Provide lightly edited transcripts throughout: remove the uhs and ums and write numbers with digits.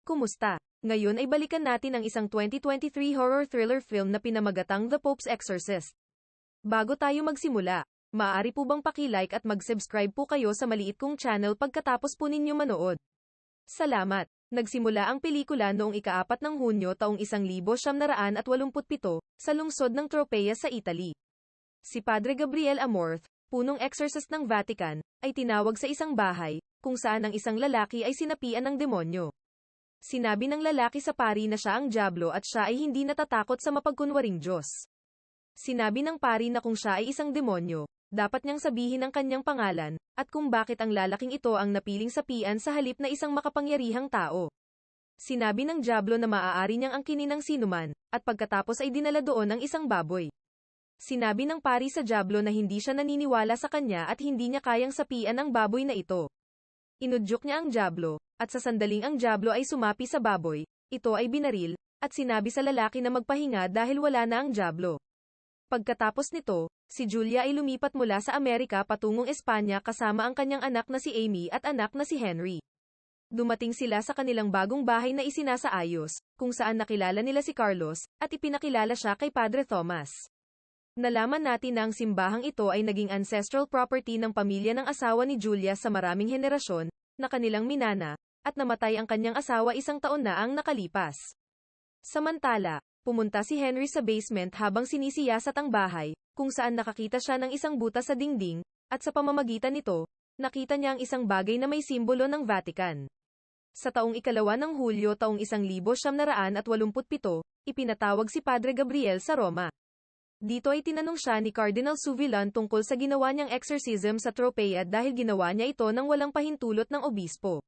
Kumusta? Ngayon ay balikan natin ang isang 2023 horror thriller film na pinamagatang The Pope's Exorcist. Bago tayo magsimula, maaari po bang paki-like at mag-subscribe po kayo sa maliit kong channel pagkatapos po ninyo manood? Salamat! Nagsimula ang pelikula noong ika-4 ng Hunyo taong 1987 sa lungsod ng Tropea sa Italy. Si Padre Gabriel Amorth, punong exorcist ng Vatican, ay tinawag sa isang bahay, kung saan ang isang lalaki ay sinapian ng demonyo. Sinabi ng lalaki sa pari na siya ang dyablo at siya ay hindi natatakot sa mapagkunwaring Diyos. Sinabi ng pari na kung siya ay isang demonyo, dapat niyang sabihin ang kanyang pangalan, at kung bakit ang lalaking ito ang napiling sapian sa halip na isang makapangyarihang tao. Sinabi ng dyablo na maaari niyang angkinin ang sinuman, at pagkatapos ay dinala doon ang isang baboy. Sinabi ng pari sa dyablo na hindi siya naniniwala sa kanya at hindi niya kayang sapian ang baboy na ito. Inudyok niya ang dyablo, at sa sandaling ang dyablo ay sumapi sa baboy, ito ay binaril, at sinabi sa lalaki na magpahinga dahil wala na ang dyablo. Pagkatapos nito, si Julia ay lumipat mula sa Amerika patungong Espanya kasama ang kanyang anak na si Amy at anak na si Henry. Dumating sila sa kanilang bagong bahay na isinasaayos, kung saan nakilala nila si Carlos, at ipinakilala siya kay Padre Thomas. Nalaman natin na ang simbahang ito ay naging ancestral property ng pamilya ng asawa ni Julia sa maraming henerasyon, na kanilang minana, at namatay ang kanyang asawa isang taon na ang nakalipas. Samantala, pumunta si Henry sa basement habang sinisiyasat ang bahay, kung saan nakakita siya ng isang butas sa dingding, at sa pamamagitan nito, nakita niya ang isang bagay na may simbolo ng Vatican. Sa taong ikalawa ng Hulyo taong 1987, ipinatawag si Padre Gabriel sa Roma. Dito ay tinanong siya ni Cardinal Suvillan tungkol sa ginawa niyang exorcism sa Tropea dahil ginawa niya ito nang walang pahintulot ng obispo.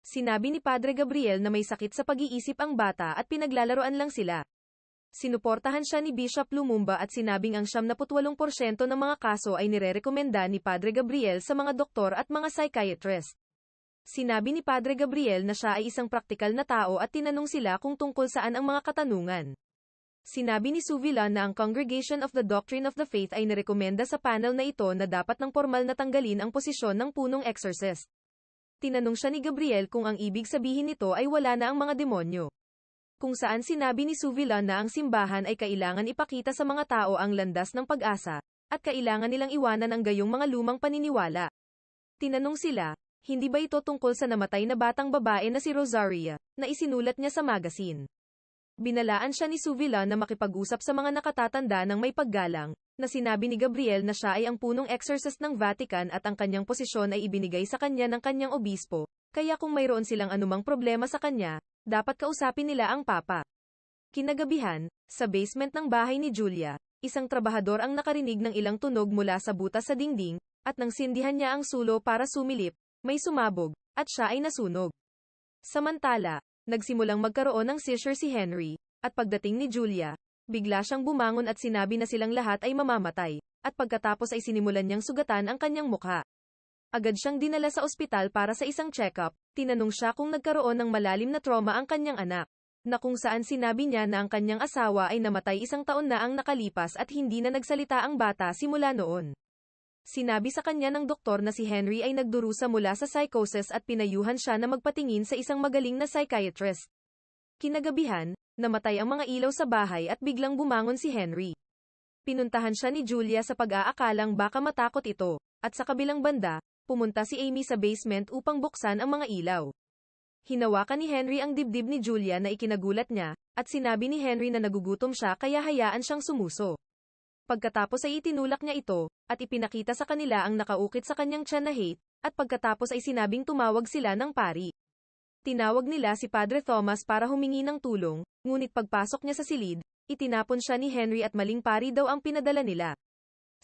Sinabi ni Padre Gabriel na may sakit sa pag-iisip ang bata at pinaglalaroan lang sila. Sinuportahan siya ni Bishop Lumumba at sinabing ang 78% ng mga kaso ay nirerekomenda ni Padre Gabriel sa mga doktor at mga psychiatrist. Sinabi ni Padre Gabriel na siya ay isang praktikal na tao at tinanong sila kung tungkol saan ang mga katanungan. Sinabi ni Suvillan na ang Congregation of the Doctrine of the Faith ay nirekomenda sa panel na ito na dapat ng formal na tanggalin ang posisyon ng punong exorcist. Tinanong siya ni Gabriel kung ang ibig sabihin nito ay wala na ang mga demonyo. Kung saan sinabi ni Suvillan na ang simbahan ay kailangan ipakita sa mga tao ang landas ng pag-asa, at kailangan nilang iwanan ang gayong mga lumang paniniwala. Tinanong sila, hindi ba ito tungkol sa namatay na batang babae na si Rosaria, na isinulat niya sa magazine? Binalaan siya ni Suvillan na makipag-usap sa mga nakatatanda ng may paggalang, na sinabi ni Gabriel na siya ay ang punong exorcist ng Vatican at ang kanyang posisyon ay ibinigay sa kanya ng kanyang obispo, kaya kung mayroon silang anumang problema sa kanya, dapat kausapin nila ang Papa. Kinagabihan, sa basement ng bahay ni Julia, isang trabahador ang nakarinig ng ilang tunog mula sa butas sa dingding, at nang sindihan niya ang sulo para sumilip, may sumabog, at siya ay nasunog. Samantala, nagsimulang magkaroon ng seizure si Henry, at pagdating ni Julia, bigla siyang bumangon at sinabi na silang lahat ay mamamatay, at pagkatapos ay sinimulan niyang sugatan ang kanyang mukha. Agad siyang dinala sa ospital para sa isang check-up, tinanong siya kung nagkaroon ng malalim na trauma ang kanyang anak, na kung saan sinabi niya na ang kanyang asawa ay namatay isang taon na ang nakalipas at hindi na nagsalita ang bata simula noon. Sinabi sa kanya ng doktor na si Henry ay nagdurusa mula sa psychosis at pinayuhan siya na magpatingin sa isang magaling na psychiatrist. Kinagabihan, namatay ang mga ilaw sa bahay at biglang bumangon si Henry. Pinuntahan siya ni Julia sa pag-aakalang baka matakot ito, at sa kabilang banda, pumunta si Amy sa basement upang buksan ang mga ilaw. Hinawakan ni Henry ang dibdib ni Julia na ikinagulat niya, at sinabi ni Henry na nagugutom siya kaya hayaan siyang sumuso. Pagkatapos ay itinulak niya ito, at ipinakita sa kanila ang nakaukit sa kanyang tiyan na hate, at pagkatapos ay sinabing tumawag sila ng pari. Tinawag nila si Padre Thomas para humingi ng tulong, ngunit pagpasok niya sa silid, itinapon siya ni Henry at maling pari daw ang pinadala nila.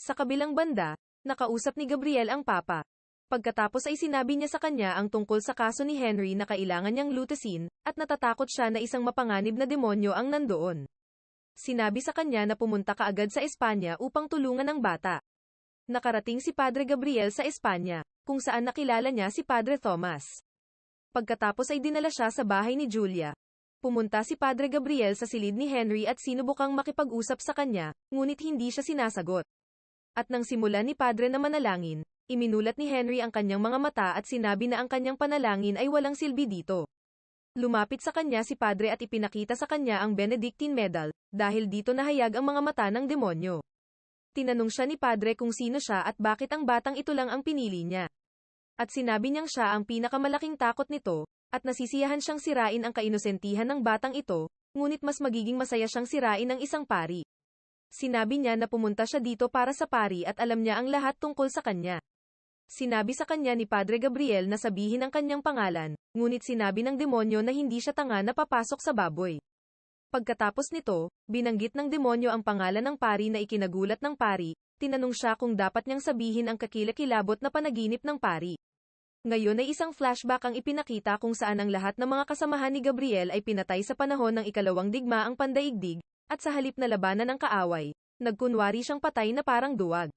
Sa kabilang banda, nakausap ni Gabriel ang Papa. Pagkatapos ay sinabi niya sa kanya ang tungkol sa kaso ni Henry na kailangan niyang lutasin, at natatakot siya na isang mapanganib na demonyo ang nandoon. Sinabi sa kanya na pumunta kaagad sa Espanya upang tulungan ang bata. Nakarating si Padre Gabriel sa Espanya, kung saan nakilala niya si Padre Thomas. Pagkatapos ay dinala siya sa bahay ni Julia. Pumunta si Padre Gabriel sa silid ni Henry at sinubukang makipag-usap sa kanya, ngunit hindi siya sinasagot. At nang simulan ni Padre na manalangin, iminulat ni Henry ang kanyang mga mata at sinabi na ang kanyang panalangin ay walang silbi dito. Lumapit sa kanya si Padre at ipinakita sa kanya ang Benedictine Medal, dahil dito nahayag ang mga mata ng demonyo. Tinanong siya ni Padre kung sino siya at bakit ang batang ito lang ang pinili niya. At sinabi niyang siya ang pinakamalaking takot nito, at nasisiyahan siyang sirain ang kainosentihan ng batang ito, ngunit mas magiging masaya siyang sirain ang isang pari. Sinabi niya na pumunta siya dito para sa pari at alam niya ang lahat tungkol sa kanya. Sinabi sa kanya ni Padre Gabriel na sabihin ang kanyang pangalan, ngunit sinabi ng demonyo na hindi siya tanga na papasok sa baboy. Pagkatapos nito, binanggit ng demonyo ang pangalan ng pari na ikinagulat ng pari, tinanong siya kung dapat niyang sabihin ang kakilakilabot na panaginip ng pari. Ngayon ay isang flashback ang ipinakita kung saan ang lahat ng mga kasamahan ni Gabriel ay pinatay sa panahon ng ikalawang digmaang pandaigdig, at sa halip na labanan ng kaaway, nagkunwari siyang patay na parang duwag.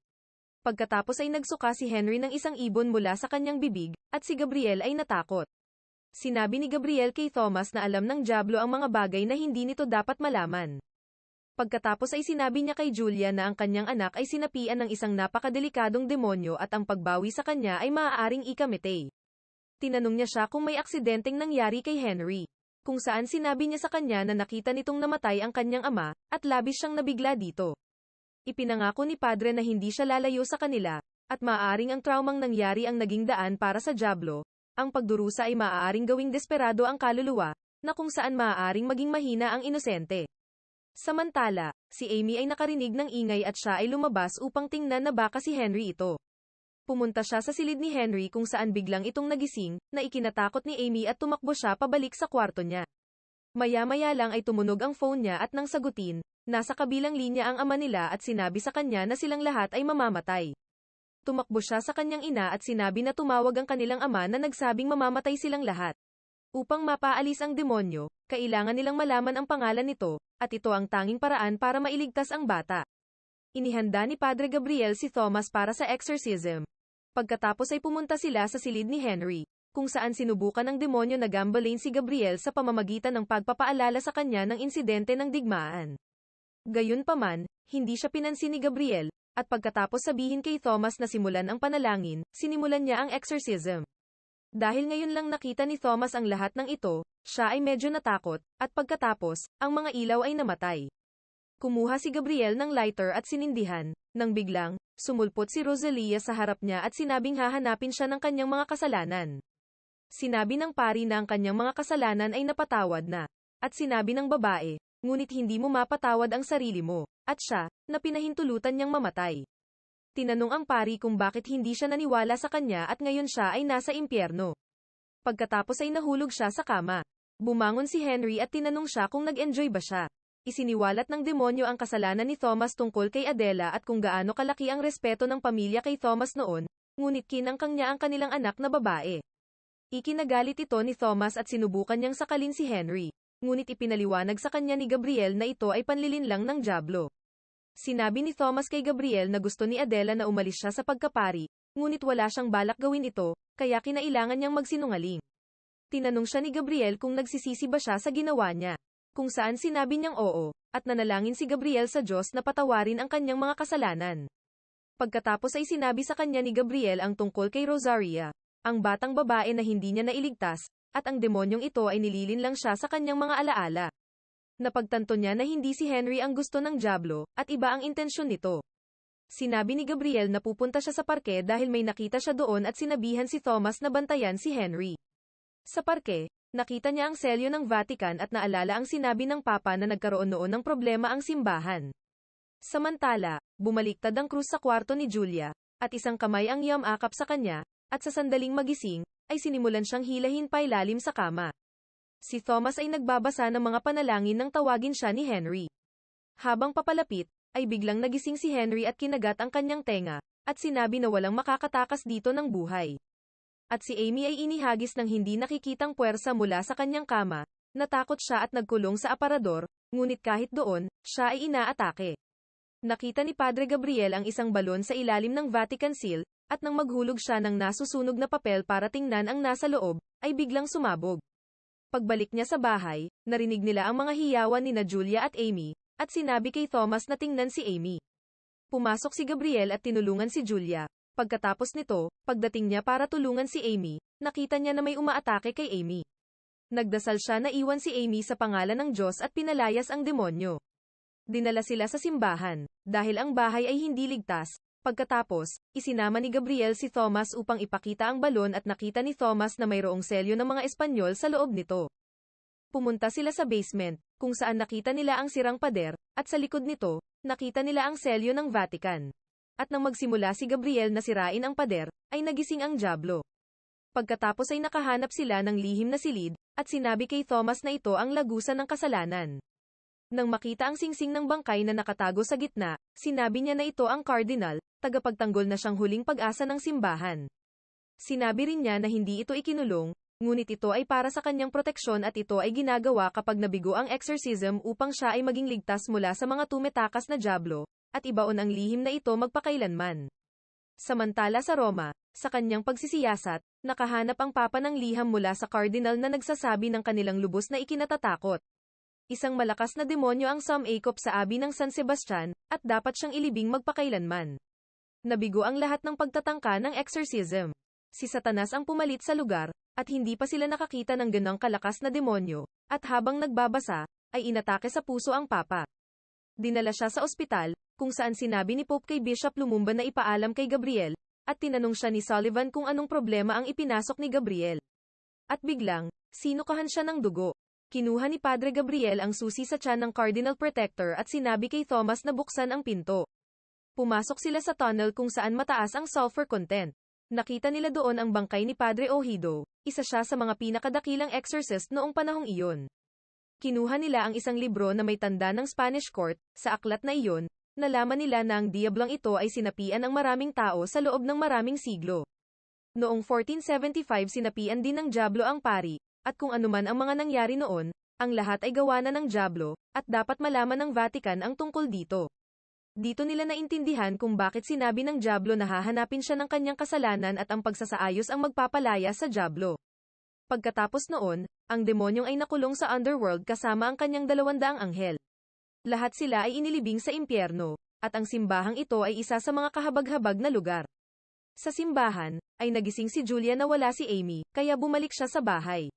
Pagkatapos ay nagsuka si Henry ng isang ibon mula sa kanyang bibig, at si Gabriel ay natakot. Sinabi ni Gabriel kay Thomas na alam ng dyablo ang mga bagay na hindi nito dapat malaman. Pagkatapos ay sinabi niya kay Julia na ang kanyang anak ay sinapian ng isang napakadelikadong demonyo at ang pagbawi sa kanya ay maaaring ikamete. Tinanong niya siya kung may aksidenteng nangyari kay Henry, kung saan sinabi niya sa kanya na nakita nitong namatay ang kanyang ama, at labis siyang nabigla dito. Ipinangako ni Padre na hindi siya lalayo sa kanila, at maaaring ang traumang nangyari ang naging daan para sa dyablo. Ang pagdurusa ay maaaring gawing desperado ang kaluluwa, na kung saan maaaring maging mahina ang inosente. Samantala, si Amy ay nakarinig ng ingay at siya ay lumabas upang tingnan na baka si Henry ito. Pumunta siya sa silid ni Henry kung saan biglang itong nagising, na ikinatakot ni Amy at tumakbo siya pabalik sa kwarto niya. Maya-maya lang ay tumunog ang phone niya at nang sagutin, nasa kabilang linya ang ama nila at sinabi sa kanya na silang lahat ay mamamatay. Tumakbo siya sa kanyang ina at sinabi na tumawag ang kanilang ama na nagsabing mamamatay silang lahat. Upang mapaalis ang demonyo, kailangan nilang malaman ang pangalan nito, at ito ang tanging paraan para mailigtas ang bata. Inihanda ni Padre Gabriel si Thomas para sa exorcism. Pagkatapos ay pumunta sila sa silid ni Henry, kung saan sinubukan ng demonyo na gambalain si Gabriel sa pamamagitan ng pagpapaalala sa kanya ng insidente ng digmaan. Gayunpaman, hindi siya pinansin ni Gabriel, at pagkatapos sabihin kay Thomas na simulan ang panalangin, sinimulan niya ang exorcism. Dahil ngayon lang nakita ni Thomas ang lahat ng ito, siya ay medyo natakot, at pagkatapos, ang mga ilaw ay namatay. Kumuha si Gabriel ng lighter at sinindihan, nang biglang, sumulpot si Rosalia sa harap niya at sinabing hahanapin siya ng kanyang mga kasalanan. Sinabi ng pari na ang kanyang mga kasalanan ay napatawad na. At sinabi ng babae, ngunit hindi mo mapatawad ang sarili mo, at siya, na pinahintulutan niyang mamatay. Tinanong ang pari kung bakit hindi siya naniwala sa kanya at ngayon siya ay nasa impyerno. Pagkatapos ay nahulog siya sa kama. Bumangon si Henry at tinanong siya kung nag-enjoy ba siya. Isiniwalat ng demonyo ang kasalanan ni Thomas tungkol kay Adela at kung gaano kalaki ang respeto ng pamilya kay Thomas noon, ngunit kinangkang niya ang kanilang anak na babae. Ikinagalit ito ni Thomas at sinubukan niyang sakalin si Henry, ngunit ipinaliwanag sa kanya ni Gabriel na ito ay panlilin lang ng dyablo. Sinabi ni Thomas kay Gabriel na gusto ni Adela na umalis siya sa pagkapari, ngunit wala siyang balak gawin ito, kaya kinailangan niyang magsinungaling. Tinanong siya ni Gabriel kung nagsisisi ba siya sa ginawa niya, kung saan sinabi niyang oo, at nanalangin si Gabriel sa Diyos na patawarin ang kanyang mga kasalanan. Pagkatapos ay sinabi sa kanya ni Gabriel ang tungkol kay Rosaria, ang batang babae na hindi niya nailigtas, at ang demonyong ito ay nililin lang siya sa kanyang mga alaala. Napagtanto niya na hindi si Henry ang gusto ng dyablo, at iba ang intensyon nito. Sinabi ni Gabriel na pupunta siya sa parke dahil may nakita siya doon at sinabihan si Thomas na bantayan si Henry. Sa parke, nakita niya ang selyo ng Vatican at naalala ang sinabi ng Papa na nagkaroon noon ng problema ang simbahan. Samantala, bumaliktad ang krus sa kwarto ni Julia, at isang kamay ang yamakap sa kanya, at sa sandaling magising, ay sinimulan siyang hilahin pailalim sa kama. Si Thomas ay nagbabasa ng mga panalangin nang tawagin siya ni Henry. Habang papalapit, ay biglang nagising si Henry at kinagat ang kanyang tenga, at sinabi na walang makakatakas dito ng buhay. At si Amy ay inihagis ng hindi nakikitang puwersa mula sa kanyang kama, natakot siya at nagkulong sa aparador, ngunit kahit doon, siya ay inaatake. Nakita ni Padre Gabriel ang isang balon sa ilalim ng Vatican Seal, at nang maghulog siya ng nasusunog na papel para tingnan ang nasa loob, ay biglang sumabog. Pagbalik niya sa bahay, narinig nila ang mga hiyawan ni na Julia at Amy, at sinabi kay Thomas na tingnan si Amy. Pumasok si Gabriel at tinulungan si Julia. Pagkatapos nito, pagdating niya para tulungan si Amy, nakita niya na may umaatake kay Amy. Nagdasal siya na iwan si Amy sa pangalan ng Diyos at pinalayas ang demonyo. Dinala sila sa simbahan, dahil ang bahay ay hindi ligtas. Pagkatapos, isinama ni Gabriel si Thomas upang ipakita ang balon at nakita ni Thomas na mayroong selyo ng mga Espanyol sa loob nito. Pumunta sila sa basement, kung saan nakita nila ang sirang pader, at sa likod nito, nakita nila ang selyo ng Vatican. At nang magsimula si Gabriel na sirain ang pader, ay nagising ang dyablo. Pagkatapos ay nakahanap sila ng lihim na silid, at sinabi kay Thomas na ito ang lagusan ng kasalanan. Nang makita ang singsing ng bangkay na nakatago sa gitna, sinabi niya na ito ang Cardinal, tagapagtanggol na siyang huling pag-asa ng simbahan. Sinabi rin niya na hindi ito ikinulong, ngunit ito ay para sa kanyang proteksyon at ito ay ginagawa kapag nabigo ang exorcism upang siya ay maging ligtas mula sa mga tumetakas na dyablo, at ibaon ang lihim na ito magpakailanman. Samantala sa Roma, sa kanyang pagsisiyasat, nakahanap ang Papa ng liham mula sa Cardinal na nagsasabi ng kanilang lubos na ikinatatakot. Isang malakas na demonyo ang sumakop sa abi ng San Sebastian, at dapat siyang ilibing magpakailanman. Nabigo ang lahat ng pagtatangka ng exorcism. Si Satanas ang pumalit sa lugar, at hindi pa sila nakakita ng ganang kalakas na demonyo, at habang nagbabasa, ay inatake sa puso ang Papa. Dinala siya sa ospital, kung saan sinabi ni Pope kay Bishop Lumumba na ipaalam kay Gabriel, at tinanong siya ni Sullivan kung anong problema ang ipinasok ni Gabriel. At biglang, sinukahan siya ng dugo. Kinuha ni Padre Gabriel ang susi sa tiyan ng Cardinal Protector at sinabi kay Thomas na buksan ang pinto. Pumasok sila sa tunnel kung saan mataas ang sulfur content. Nakita nila doon ang bangkay ni Padre Ojido, isa siya sa mga pinakadakilang exorcist noong panahong iyon. Kinuha nila ang isang libro na may tanda ng Spanish court. Sa aklat na iyon, nalaman nila na ang diablong ito ay sinapian ng maraming tao sa loob ng maraming siglo. Noong 1475 sinapian din ng dyablo ang pari, at kung anuman ang mga nangyari noon, ang lahat ay gawa na ng dyablo, at dapat malaman ng Vatican ang tungkol dito. Dito nila naintindihan kung bakit sinabi ng dyablo na hahanapin siya ng kanyang kasalanan at ang pagsasaayos ang magpapalaya sa dyablo. Pagkatapos noon, ang demonyong ay nakulong sa underworld kasama ang kanyang 200 anghel. Lahat sila ay inilibing sa impyerno, at ang simbahang ito ay isa sa mga kahabag-habag na lugar. Sa simbahan, ay nagising si Julia na wala si Amy, kaya bumalik siya sa bahay.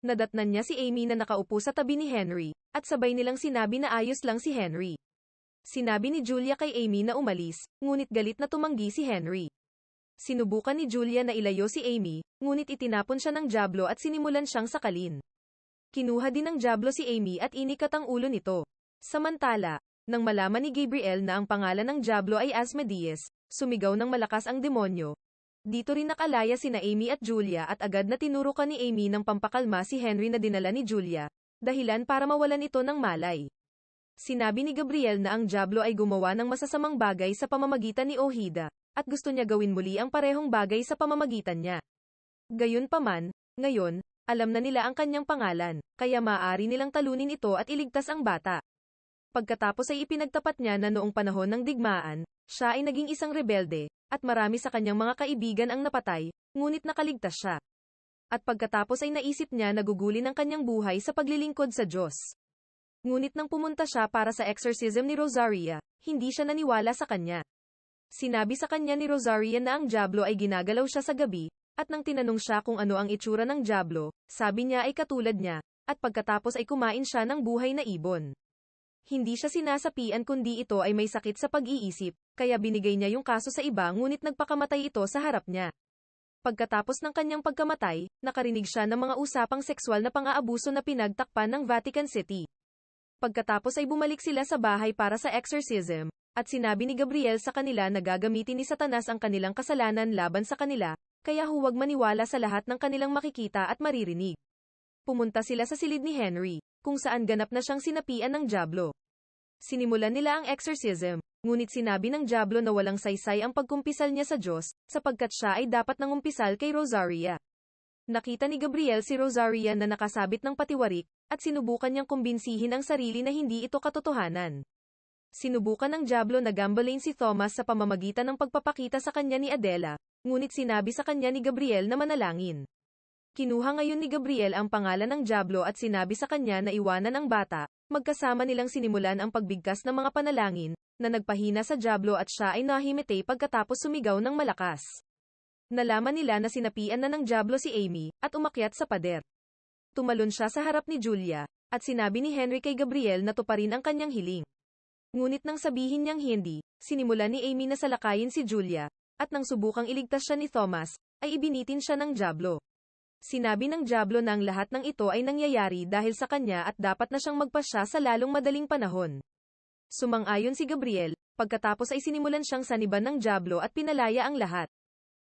Nadatnan niya si Amy na nakaupo sa tabi ni Henry, at sabay nilang sinabi na ayos lang si Henry. Sinabi ni Julia kay Amy na umalis, ngunit galit na tumanggi si Henry. Sinubukan ni Julia na ilayo si Amy, ngunit itinapon siya ng dyablo at sinimulan siyang sakalin. Kinuha din ng dyablo si Amy at inikat ang ulo nito. Samantala, nang malaman ni Gabriel na ang pangalan ng dyablo ay Asmodeus, sumigaw ng malakas ang demonyo. Dito rin nakalaya sina Amy at Julia at agad na tinurukan ni Amy ng pampakalma si Henry na dinala ni Julia, dahilan para mawalan ito ng malay. Sinabi ni Gabriel na ang dyablo ay gumawa ng masasamang bagay sa pamamagitan ni Ojeda, at gusto niya gawin muli ang parehong bagay sa pamamagitan niya. Gayunpaman, ngayon, alam na nila ang kanyang pangalan, kaya maaari nilang talunin ito at iligtas ang bata. Pagkatapos ay ipinagtapat niya na noong panahon ng digmaan, siya ay naging isang rebelde, at marami sa kanyang mga kaibigan ang napatay, ngunit nakaligtas siya. At pagkatapos ay naisip niya na gugulin ang kanyang buhay sa paglilingkod sa Diyos. Ngunit nang pumunta siya para sa exorcism ni Rosaria, hindi siya naniwala sa kanya. Sinabi sa kanya ni Rosaria na ang dyablo ay ginagalaw siya sa gabi, at nang tinanong siya kung ano ang itsura ng dyablo, sabi niya ay katulad niya, at pagkatapos ay kumain siya ng buhay na ibon. Hindi siya sinasapian kundi ito ay may sakit sa pag-iisip, kaya binigay niya yung kaso sa iba ngunit nagpakamatay ito sa harap niya. Pagkatapos ng kanyang pagkamatay, nakarinig siya ng mga usapang sekswal na pang-aabuso na pinagtakpan ng Vatican City. Pagkatapos ay bumalik sila sa bahay para sa exorcism, at sinabi ni Gabriel sa kanila na gagamitin ni Satanas ang kanilang kasalanan laban sa kanila, kaya huwag maniwala sa lahat ng kanilang makikita at maririnig. Pumunta sila sa silid ni Henry, kung saan ganap na siyang sinapian ng dyablo. Sinimulan nila ang exorcism, ngunit sinabi ng dyablo na walang saysay ang pagkumpisal niya sa Diyos, sapagkat siya ay dapat nangumpisal kay Rosaria. Nakita ni Gabriel si Rosaria na nakasabit ng patiwarik, at sinubukan niyang kumbinsihin ang sarili na hindi ito katotohanan. Sinubukan ng dyablo na gambalain si Thomas sa pamamagitan ng pagpapakita sa kanya ni Adela, ngunit sinabi sa kanya ni Gabriel na manalangin. Kinuha ngayon ni Gabriel ang pangalan ng dyablo at sinabi sa kanya na iwanan ang bata, magkasama nilang sinimulan ang pagbigkas ng mga panalangin, na nagpahina sa dyablo at siya ay nahimete pagkatapos sumigaw ng malakas. Nalaman nila na sinapian na ng dyablo si Amy, at umakyat sa pader. Tumalon siya sa harap ni Julia, at sinabi ni Henry kay Gabriel na tuparin ang kanyang hiling. Ngunit nang sabihin niyang hindi, sinimula ni Amy na salakayin si Julia, at nang subukang iligtas siya ni Thomas, ay ibinitin siya ng dyablo. Sinabi ng dyablo na ang lahat ng ito ay nangyayari dahil sa kanya at dapat na siyang magpasya sa lalong madaling panahon. Sumang-ayon si Gabriel, pagkatapos ay sinimulan siyang saniban ng dyablo at pinalaya ang lahat.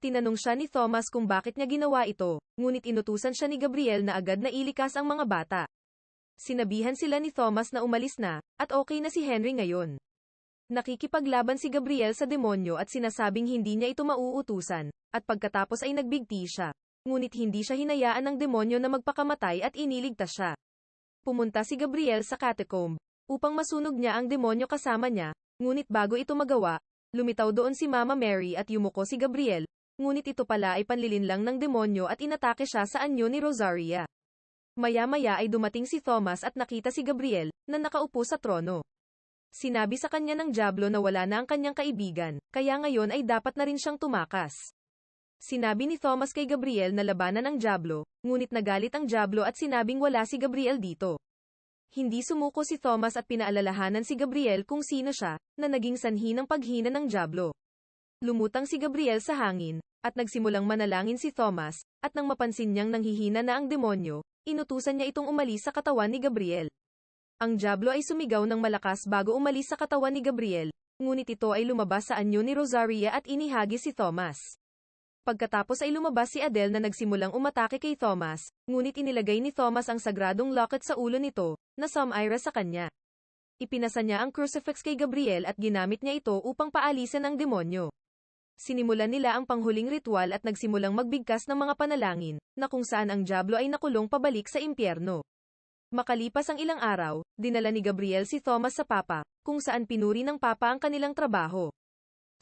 Tinanong siya ni Thomas kung bakit niya ginawa ito, ngunit inutusan siya ni Gabriel na agad na ilikas ang mga bata. Sinabihan sila ni Thomas na umalis na, at okay na si Henry ngayon. Nakikipaglaban si Gabriel sa demonyo at sinasabing hindi niya ito mauutusan, at pagkatapos ay nagbigti siya. Ngunit hindi siya hinayaan ng demonyo na magpakamatay at iniligtas siya. Pumunta si Gabriel sa catacomb, upang masunog niya ang demonyo kasama niya, ngunit bago ito magawa, lumitaw doon si Mama Mary at yumuko si Gabriel, ngunit ito pala ay panlilin lang ng demonyo at inatake siya sa anyo ni Rosaria. Maya-maya ay dumating si Thomas at nakita si Gabriel, na nakaupo sa trono. Sinabi sa kanya ng dyablo na wala na ang kanyang kaibigan, kaya ngayon ay dapat na rin siyang tumakas. Sinabi ni Thomas kay Gabriel na labanan ang dyablo, ngunit nagalit ang dyablo at sinabing wala si Gabriel dito. Hindi sumuko si Thomas at pinaalalahanan si Gabriel kung sino siya, na naging sanhi ng paghina ng dyablo. Lumutang si Gabriel sa hangin, at nagsimulang manalangin si Thomas, at nang mapansin niyang nanghihina na ang demonyo, inutusan niya itong umalis sa katawan ni Gabriel. Ang dyablo ay sumigaw ng malakas bago umalis sa katawan ni Gabriel, ngunit ito ay lumabas sa anyo ni Rosaria at inihagis si Thomas. Pagkatapos ay lumabas si Adele na nagsimulang umatake kay Thomas, ngunit inilagay ni Thomas ang sagradong locket sa ulo nito, na sumaira sa kanya. Ipinasa niya ang crucifix kay Gabriel at ginamit niya ito upang paalisan ang demonyo. Sinimulan nila ang panghuling ritual at nagsimulang magbigkas ng mga panalangin, na kung saan ang dyablo ay nakulong pabalik sa impyerno. Makalipas ang ilang araw, dinala ni Gabriel si Thomas sa Papa, kung saan pinuri ng Papa ang kanilang trabaho.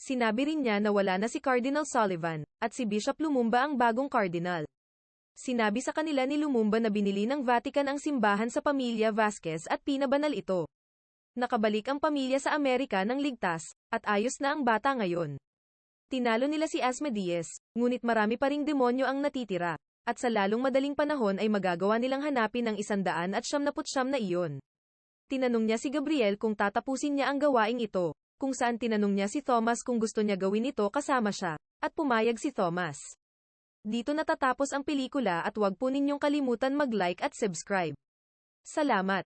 Sinabi rin niya na wala na si Cardinal Sullivan, at si Bishop Lumumba ang bagong cardinal. Sinabi sa kanila ni Lumumba na binili ng Vatican ang simbahan sa pamilya Vasquez at pinabanal ito. Nakabalik ang pamilya sa Amerika ng ligtas, at ayos na ang bata ngayon. Tinalo nila si Asmodeus, ngunit marami pa ring demonyo ang natitira, at sa lalong madaling panahon ay magagawa nilang hanapin ang 179 na iyon. Tinanong niya si Gabriel kung tatapusin niya ang gawaing ito, kung saan tinanong niya si Thomas kung gusto niya gawin ito kasama siya, at pumayag si Thomas. Dito natatapos ang pelikula at huwag po ninyong kalimutan mag-like at subscribe. Salamat!